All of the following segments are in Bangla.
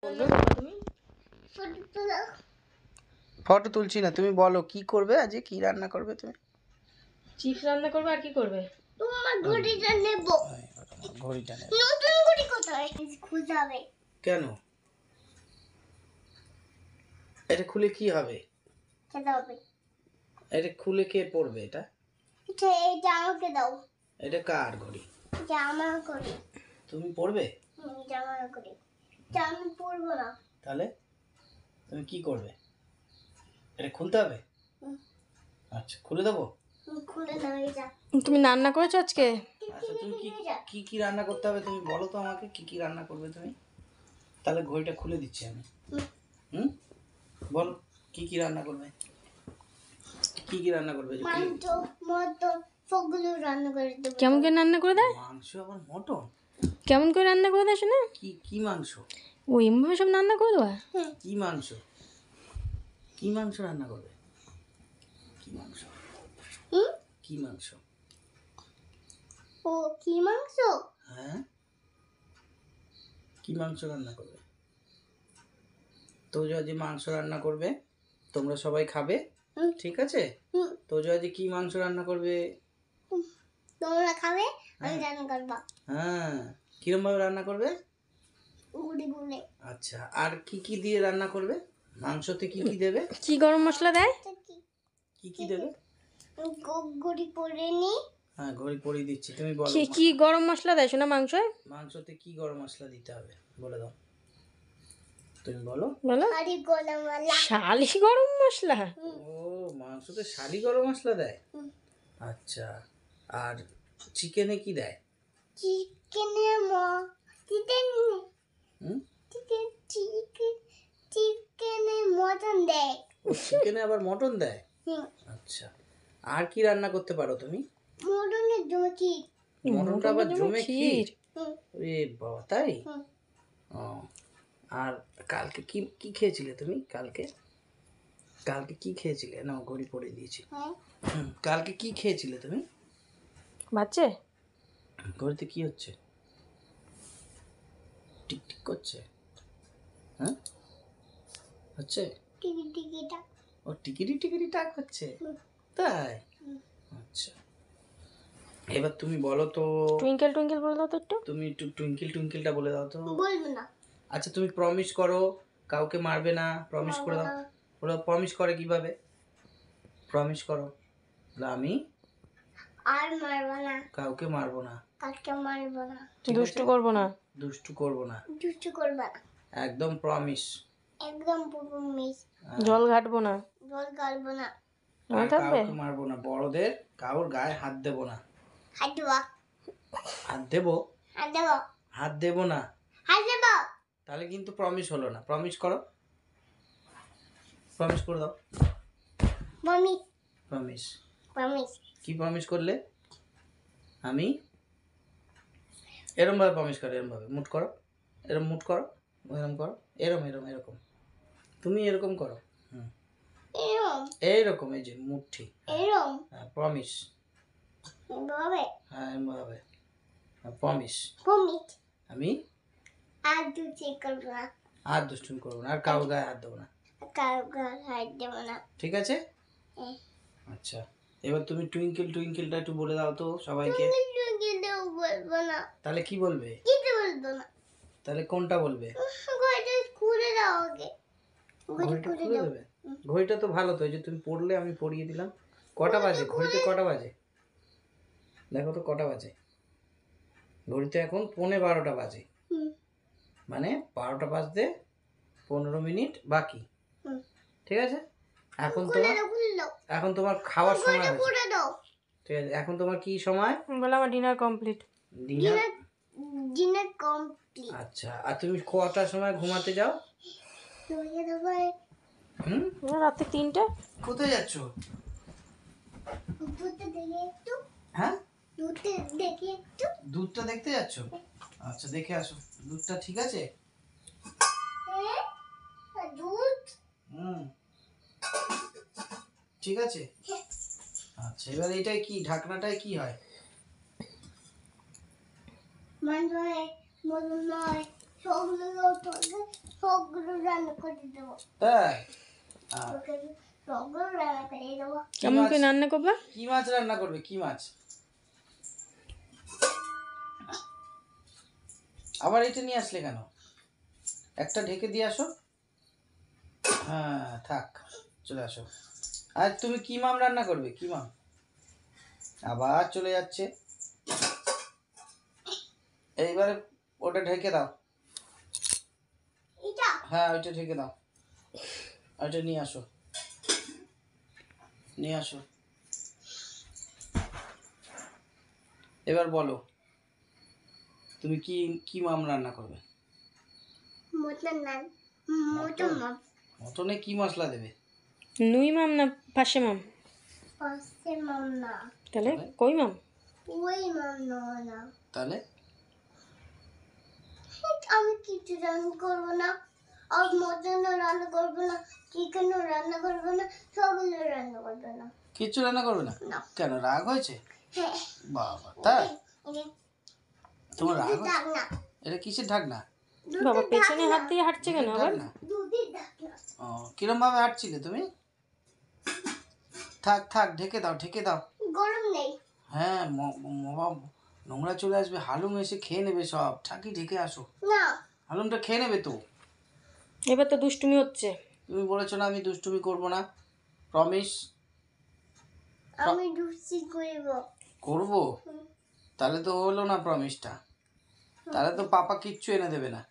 করবে তুমি? ফটো তুলছি না, তুমি বলো কি করবে, আজকে কি রান্না করবে তুমি? চিপস রান্না করবে আর কি করবে? তোমার ঘড়িটা নেব। ঘড়িটা নেব। নতুন ঘড়ি কোথায় খুঁজাবে? কেন? এটা খুলে কি হবে? খেতে হবে। এটা খুলে কে পড়বে এটা? এটা আমাকে দাও। এটা কার ঘড়ি? এটা আমার ঘড়ি। তুমি পড়বে? এটা আমার ঘড়ি। এটা আমি পরবো না। তাহলে তুমি কি করবে? এটা খুলতে হবে? আচ্ছা, খুলে দেবো। খুলে দাও এটা। তুমি রান্না করেছো আজকে? আচ্ছা, তুমি কি কি রান্না করতে হবে তুমি বলো তো আমাকে, কি কি রান্না করবে তুমি? তাহলে ঘড়িটা খুলে দিচ্ছি আমি। বলো কি কি রান্না করবে? কি কি রান্না করবে? মাংস, মটন সবগুলো রান্না করে দেব। কেমন করে রান্না করে দেয়? মাংস আবার মটন? কেমন করে রান্না করে দেয় শোনা? কি কি মাংস? ও এমভাবে সব রান্না করে দেওয়া? কি মাংস? কি মাংস রান্না করবে? কি মাংস? কি মাংস? ও কি মাংস? হ্যাঁ, কি মাংস রান্না করবে? তো যদি মাংস রান্না করবে তোমরা সবাই খাবে, ঠিক আছে? তো যদি কি মাংস রান্না করবে? তোমরা খাবে, আমি রান্না করব। হ্যাঁ, কিরম ভাবে রান্না করবে? গুড়ি গুড়ে। আচ্ছা, আর কি কি দিয়ে রান্না করবে? মাংসতে কি কি দেবে? কি গরম মশলা দেয়? কি কি দেবে? গুড়ি পরে নি। হ্যাঁ, ঘড়ি পরিয়ে দিচ্ছি, তুমি বলো। কি কি গরম মশলা দেয় শোনা মাংসে? মাংসতে কি গরম মশলা দিতে হবে বলে দাও, তুমি বলো। বলো। শালি গরম মশলা। শালি গরম মশলা? ও, মাংসতে শালি গরম মশলা দেয়? আচ্ছা, আর চিকেনে কি দেয়? চিকেনে চিকেনে মটন দেয়। ও, চিকেনে আবার মটন দেয়? আচ্ছা, আর কি রান্না করতে পারো তুমি? মটনের জন্য কি? মটনটা আবার জমে ক্ষীর? এ বাবা, তাই? ও, আর কালকে কি কি খেয়েছিলে তুমি? কালকে কি খেয়েছিলে? না, ঘড়ি পরে দিয়েছি। কালকে কি খেয়েছিলে তুমি? বাচ্চা ঘড়িতে কি হচ্ছে? টিক টিক করছে? হ্যাঁ, হচ্ছে? টিকিটা। ও, টিকিরি টিকিরি টাক হচ্ছে, তাই? আচ্ছা, এবার তুমি বলো তো। টুইঙ্কেল টুইঙ্কেল বলে দাও তো একটু। তুমি একটু টুইঙ্কেল টুইঙ্কেলটা বলে দাও তো। বলবো না। আচ্ছা, তুমি প্রমিস করো কাউকে মারবে না, প্রমিস করে দাও। ওরা প্রমিস করে কিভাবে? প্রমিস করো, আমি আর মারবো না। কাউকে মারবো না, কাউকে মারবো না। দুষ্টু করবো না। দুষ্টু করবো না, দুষ্টু করবো না। একদম প্রমিস। একদম পুরো মিস। জল ঘাটবো না। জল গালবো না। মনে থাকবে? কাউকে মারবো না, বড়দের কারোর গায়ে হাত দেবো না। হাত দেবো। হাত দেবো? হাত দেবো। হাত দেবো না, হাত দেবো। তাহলে কিন্তু প্রমিস হলো না। প্রমিস করো, প্রমিস করে দাও। মামি প্রমিস। প্রমিস। কি প্রমিস করলে? আমি এরম ভাবে প্রমিস করো, এরম ভাবে মুট করো, এরম মুট করো, এরম করো, এরম এরম এরকম, তুমি এরকম করো। এরম এইরকম, এই যে মুঠি। এরম হ্যাঁ, প্রমিস। এভাবে। হ্যাঁ, এরম ভাবে প্রমিস। প্রমিস। আমি আর দুটি করবো না। আর দুষ্টুমি করবো না, আর কারোর গায়ে হাত দেবো না, কারো গায়ে হাত দেবো না। ঠিক আছে? আচ্ছা, এবার তুমি টুইঙ্কেল টুইঙ্কেলটা একটু বলে দাও তো সবাইকে। কিন্তু বলবো না। তাহলে কি বলবে? কিন্তু বলবো না। তাহলে কোনটা বলবে? ঘড়িটা খুলে দাও আগে। ঘড়িটা খুলে দেবে? ঘড়িটা তো ভালো তো, এই যে তুমি পড়লে আমি পড়িয়ে দিলাম। কটা বাজে ঘড়িতে? কটা বাজে দেখো তো, কটা বাজে ঘড়িতে? এখন 11:15 বাজে, মানে 12টা বাজতে 15 মিনিট বাকি, ঠিক আছে? এখন তোমার খাওয়ার সময় হয়েছে, ঠিক আছে? এখন তোমার কি সময়? বলে আমার ডিনার কমপ্লিট। Dinner complete. আচ্ছা, আর তুমি কটার সময় ঘুমাতে যাও? রাতে 3টে। কোথায় যাচ্ছ? হ্যাঁ, দুধটা দেখতে যাচ্ছ? আচ্ছা, দেখে আসো দুধটা ঠিক আছে? দুধ ঠিক আছে। আচ্ছা, এবার এটাই কি, ঢাকনাটায় কি হয়? মাংস হয়, মটন হয়, সবগুলো সবগুলো রান্না করে দেবো। তাই ওকে সবগুলো রান্না করে দেবো। কেমন করে রান্না করবা? কি মাছ রান্না করবে? কি মাছ? আবার এটা নিয়ে আসলে কেন? একটা ঢেকে দিয়ে আসো। হ্যাঁ থাক, চলে আসো। আর তুমি কি মাম রান্না করবে? কি মাম? আবার চলে যাচ্ছে। এইবারে ওটা ঢেকে দাও। এটা হ্যাঁ ওইটা ঢেকে দাও। ওইটা নিয়ে আসো, নিয়ে আসো। এবার বলো তুমি কি কি মাম রান্না করবে? মটন নান, মটন মাম, মটনে কি মশলা দেবে? নুই মাম না পাশে মাম? পাশে মাম না, তাহলে কই মাম? ওই মাম না। তাহলে আমি কিছু রান্না করবো না, আর মটনও রান্না করবো না, চিকেনও রান্না করবো না, সবগুলো রান্না করবো না। কিচ্ছু রান্না করবে না? না। কেন, রাগ হয়েছে? হ্যাঁ, বাবা তাই? এটা তোমার রাগ দুধের হয়েছে? ঢাকনা, এটা কিসের ঢাকনা? বাবা দুধের পেছনে ঢাকনা, হাত দিয়ে হাঁটছে কেন আবার? ঢাকনা? দুধের ঢাকনা। ও কিরম ভাবে হাঁটছিলে তুমি? থাক থাক, ঢেকে দাও, ঢেকে দাও। গরম নেই। হ্যাঁ নোংরা চলে আসবে, হালুম এসে খেয়ে নেবে সব। ঠাকি ঢেকে আসো, না, হালুমটা খেয়ে নেবে তো। এবার তো দুষ্টুমি হচ্ছে। তুমি বলেছো না আমি দুষ্টুমি করব না, প্রমিস? আমি দুষ্টি করবো। করব? তাহলে তো হলো না প্রমিসটা। তাহলে তো পাপা কিচ্ছু এনে দেবে না।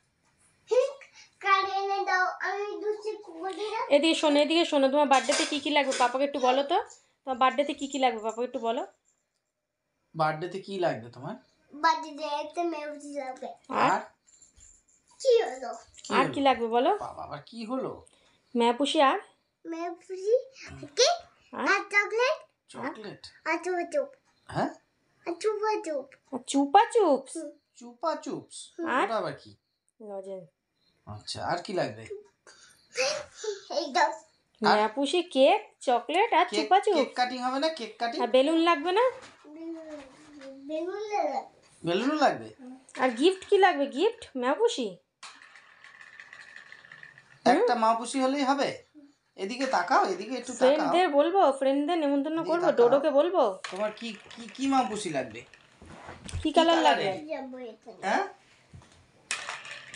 কার এনে দাও, আমি দুষ্টি করি না। এদিকে শোনো, এদিকে শোনো, তোমার বার্থডেতে কি কি লাগবে পাপাকে একটু বলো তো। তোমার বার্থডেতে কি কি লাগবে পাপাকে একটু বলো। বার্থডেতে কি লাগবে তোমার? বাড়িতে একটা মেউজি লাগবে। আর কি হলো? আর কি লাগবে বলো? বাবা আবার কি হলো? ম্যাপুসি আর মেউজি কি? আর চকলেট, চকলেট? আর চুপা চুপ, হ্যাঁ আর চুপা চুপ। আর চুপা চুপস। চুপা চুপস? আর ওটা আবার কি? লজেন্স। আচ্ছা, আর কি লাগবে? এইটা ম্যাপুসি, কেক, চকলেট আর কেক, চুপা চুপ। কেক কাটিং হবে না? Cake cutting? আর বেলুন লাগবে না? বেগুন লাগবে। বেলুনও লাগবে? আর গিফট কি লাগবে? গিফট ম্যাপুসি? একটা মাপুসি হলেই হবে? এদিকে তাকাও, এদিকে একটু তাকাও। ফ্রেন্ডদের বলবো, ফ্রেন্ডদের নেমন্তন্ন এদিকে করবো, তাকাও। ডোডোকে বলবো। তোমার কি কি কি মাপুসি লাগবে? কি কালার কালারে? লাগবে? যাবো এখানে। হ্যাঁ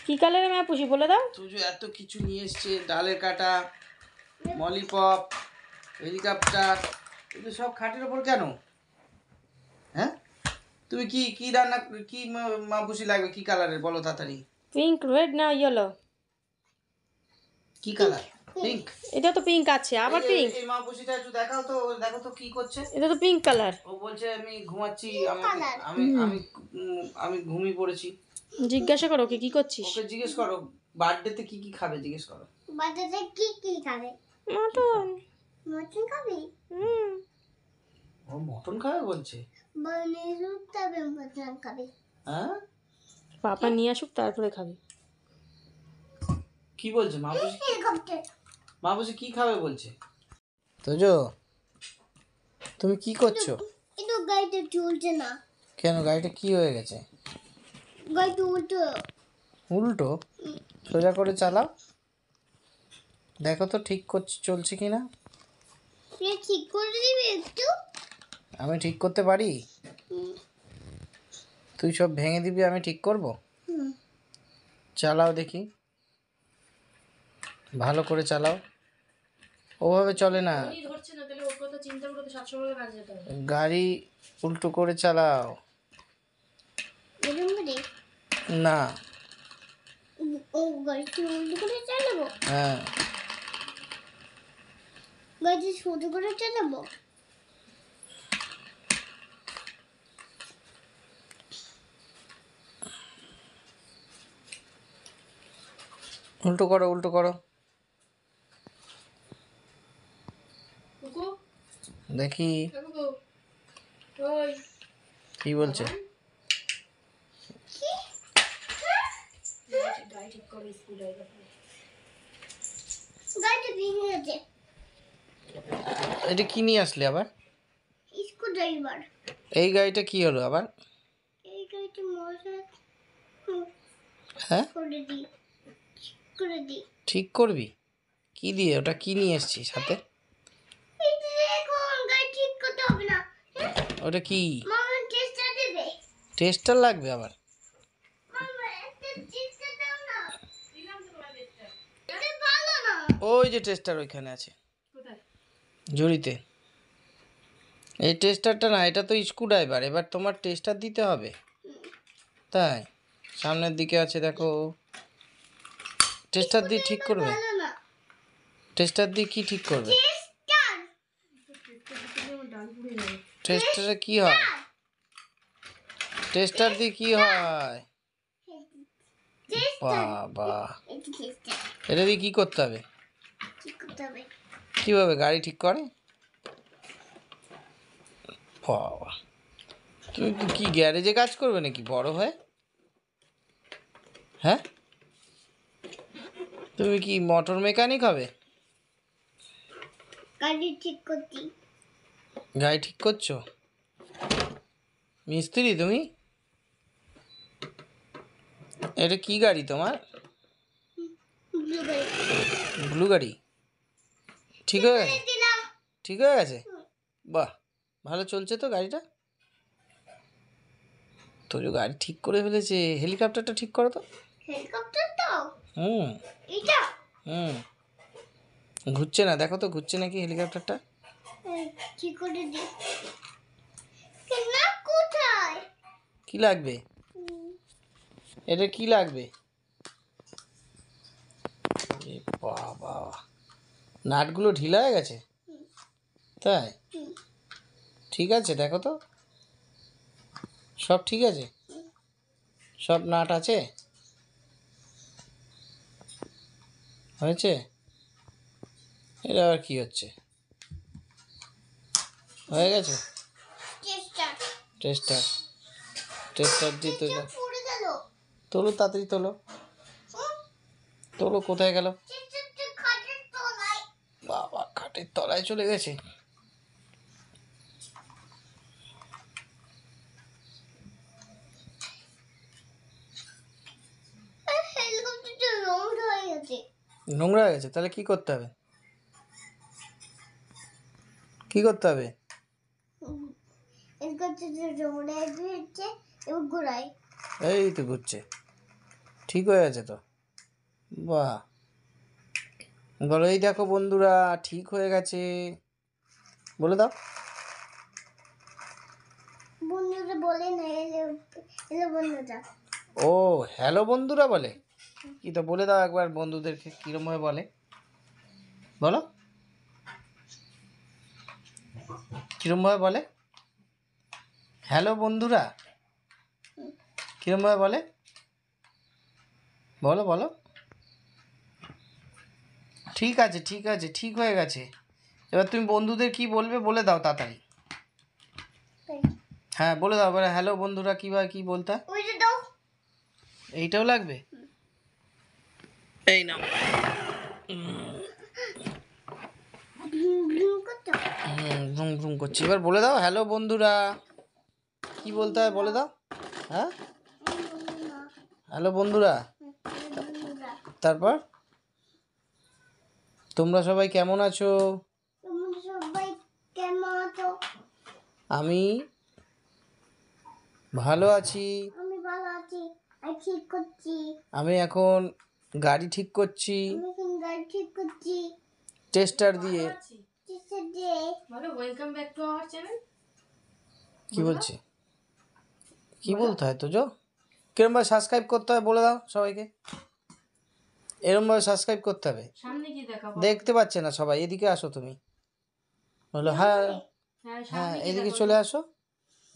কি কালারের ম্যাপুসি বলে দাও। তুজো এত কিছু নিয়ে এসছে, ডালের কাটা, মলিপপ, হেলিকপ্টার, এগুলো সব খাটের ওপর কেন? হ্যাঁ তুমি কি কি রান্না, কি মাপুসি লাগবে? কি কালারের বলো তাড়াতাড়ি। পিঙ্ক, রেড না ইয়েলো? কি কালার? পিঙ্ক? এটা তো পিঙ্ক আছে, আবার পিঙ্ক? এই মাপুসিটা একটু দেখাও তো, দেখো তো কি করছে। এটা তো পিঙ্ক কালার। ও বলছে আমি ঘুমাচ্ছি, আমি কালার? আমি আমি আমি ঘুমিয়ে পড়েছি। জিজ্ঞাসা করো ওকে কি করছিস। ওকে জিজ্ঞেস করো বার্থডেতে কি কি খাবে, জিজ্ঞেস করো। বাড়িতে কি কি খাবে? মটন। মটন খাবি? ও মটন খাবে বলছে? বনিরু তবে মটন খাবে। হ্যাঁ পাপা নিয়ে আসুক তারপরে খাবি। কি বলছে মাপুসি? হেলিকপ্টার। মাপুসি কি খাবে বলছে? তোজো তুমি কি করছো? কিন্তু গাড়িটা চলছে না। কেন, গাড়িটা কি হয়ে গেছে? গাড়িটা উল্টো। উল্টো? সোজা করে চালাও, দেখো তো ঠিক করছে, চলছে কি না। তুই ঠিক করে দিবি একটু? আমি ঠিক করতে পারি? তুই সব ভেঙে দিবি, আমি ঠিক করব? চালাও দেখি, ভালো করে চালাও, ওভাবে চলে না। গাড়ি উল্টো করে চালাও। এরকম করে? না। ও গাড়িটা উল্টো করে চালাবো? হ্যাঁ গাড়িটা সোজা করে চালাবো? উল্টো করো, উল্টো করো, দেখি কি বলছে। গাড়িটা ভেঙে গেছে। এটা কি নিয়ে আসলে আবার? Screw driver. এই গাড়িটা কি হলো আবার? এই গাড়িটা মজা হ্যাঁ করে দিই। করে দিই। ঠিক করবি? কি দিয়ে? ওটা কি নিয়ে এসেছিস সাথে? এই যে এখন গাড়ি ঠিক করতে হবে না। ওটা কি? মামা টেস্টার দেবে। টেস্টার লাগবে আবার? মামা একটা টেস্টার দাও না। এটা ভালো না। ওই যে টেস্টার ওইখানে আছে ঝুড়িতে। এই টেস্টারটা না, এটা তো স্ক্রুড্রাইভার। এবার তোমার টেস্টার দিতে হবে। তাই সামনের দিকে আছে দেখো। টেস্টার দিয়ে ঠিক করবে? ভালো না। টেস্টার দিয়ে কি ঠিক করবে? টেস্টার। টেস্টারে কি হয়? টেস্টার দিয়ে কি হয়? বাবা, এটা টেস্টার। এটা দিয়ে কি করতে হবে? ঠিক করতে হবে। কিভাবে গাড়ি ঠিক করে? বাবা, তুমি কি গ্যারেজে কাজ করবে নাকি বড় হয়ে? হ্যাঁ, তুমি কি মোটর মেকানিক হবে? গাড়ি ঠিক করছি। গাড়ি ঠিক করছো? মিস্ত্রি তুমি? এটা কি গাড়ি তোমার? ব্লু গাড়ি। ঠিক হয়ে গেছে? দিলাম। ঠিক হয়ে গেছে? বাহ, ভালো চলছে তো গাড়িটা। তো যে গাড়ি ঠিক করে ফেলেছে, হেলিকপ্টারটা ঠিক করো তো। হেলিকপ্টার তো হুম এটা। হুম, ঘুরছে না, দেখো তো ঘুরছে নাকি হেলিকপ্টারটা। ঠিক করে দি। কেন কোথায়? কি লাগবে? এটা কি লাগবে? এ বাবা, নাটগুলো ঢিলা হয়ে গেছে। তাই? ঠিক আছে, দেখো তো সব ঠিক আছে? সব নাট আছে? হয়েছে? এটা আবার কি হচ্ছে? হয়ে গেছে? টেস্টার। টেস্টার। টেস্টার দিয়ে তো পড়ে গেল। তোলো, তাড়াতাড়ি তোলো। তোলো, কোথায় গেল? টেস্টারটা খাটের তলায়। বাবা, খাটের তলায় চলে গেছে। হেলিকপ্টারটা নোংরা হয়ে গেছে। নোংরা হয়ে গেছে? তাহলে কি করতে হবে? কি করতে হবে? হেলিকপ্টারটা নোংরা হয়ে গেছে এবং ঘোরায়। এই তো ঘুরছে, ঠিক হয়ে গেছে তো। বাহ, বলো এই দেখো বন্ধুরা, ঠিক হয়ে গেছে। বলে দাও। বন্ধুরা বলে না এলো এলো বন্ধুরা। ও, হ্যালো বন্ধুরা বলে? কি তো বলে দাও একবার বন্ধুদেরকে কিরমভাবে বলে, বলো কিরমভাবে বলে। হ্যালো বন্ধুরা কিরমভাবে বলে? বলো বলো। ঠিক আছে ঠিক আছে, ঠিক হয়ে গেছে। এবার তুমি বন্ধুদের কি বলবে বলে দাও তাড়াতাড়ি। হ্যাঁ বলে দাও এবার, হ্যালো বন্ধুরা কীভাবে কী বলতে হয়? ওই যে দাও। এইটাও লাগবে? এই নাও। করতে ভ্রুম ভ্রুম করছি। এবার বলে দাও হ্যালো বন্ধুরা কি বলতে হয় বলে দাও। হ্যাঁ, হ্যালো বন্ধুরা। তারপর তোমরা সবাই কেমন আছো? তোমরা সবাই কেমন আছো? আমি ভালো আছি। আমি ভালো আছি। আমি ঠিক করছি। আমি এখন গাড়ি ঠিক করছি আমি এখন গাড়ি ঠিক করছি। টেস্টার দিয়ে। টেস্টার দিয়ে। বলো welcome back to our channel. কি বলছে? কি বলতে হয় তোজো? কিরমভাবে সাবস্ক্রাইব করতে হয় বলে দাও সবাইকে। এরমভাবে সাবস্ক্রাইব করতে হবে। সামনে কি দেখাবো? দেখতে পাচ্ছে না সবাই, এদিকে আসো তুমি। বলো হ্যাঁ হ্যাঁ হ্যাঁ, সামনে কি এদিকে দেখাবো? চলে আসো।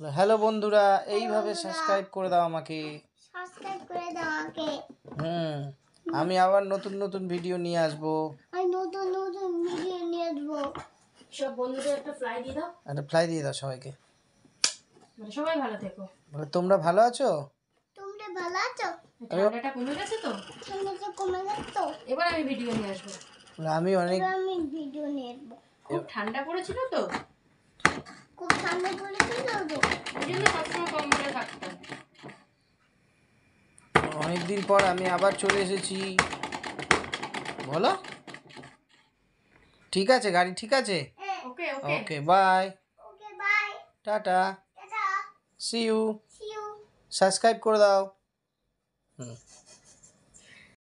হ্যালো বন্ধুরা, এইভাবে সাবস্ক্রাইব করে দাও আমাকে। সাবস্ক্রাইব করে দাও আমাকে। হুম, আমি আবার নতুন নতুন ভিডিও নিয়ে আসবো। আমি নতুন নতুন ভিডিও নিয়ে আসবো। সব বন্ধুদের একটা ফ্লাই দিয়ে দাও। একটা ফ্লাই দিয়ে দাও সবাইকে। মানে সবাই ভালো থেকো। বলে তোমরা ভালো আছো? তোমরা ভালো আছো? ঠান্ডাটা কমে গেছে তো, ঠান্ডাটা কমে গেছে তো? এবার আমি ভিডিও নিয়ে আসবো। বলে আমি অনেক এবার আমি ভিডিও নিয়ে আসবো। খুব ঠান্ডা পড়েছিল তো, খুব ঠান্ডা পড়েছিল তো? ওই জন্য সবসময় কম্বলে থাকতাম। অনেকদিন পর আমি আবার চলে এসেছি। বলো ঠিক আছে, গাড়ি ঠিক আছে। Okay okay okay bye, okay bye tata, tata see you. See you subscribe করে দাও। হুম।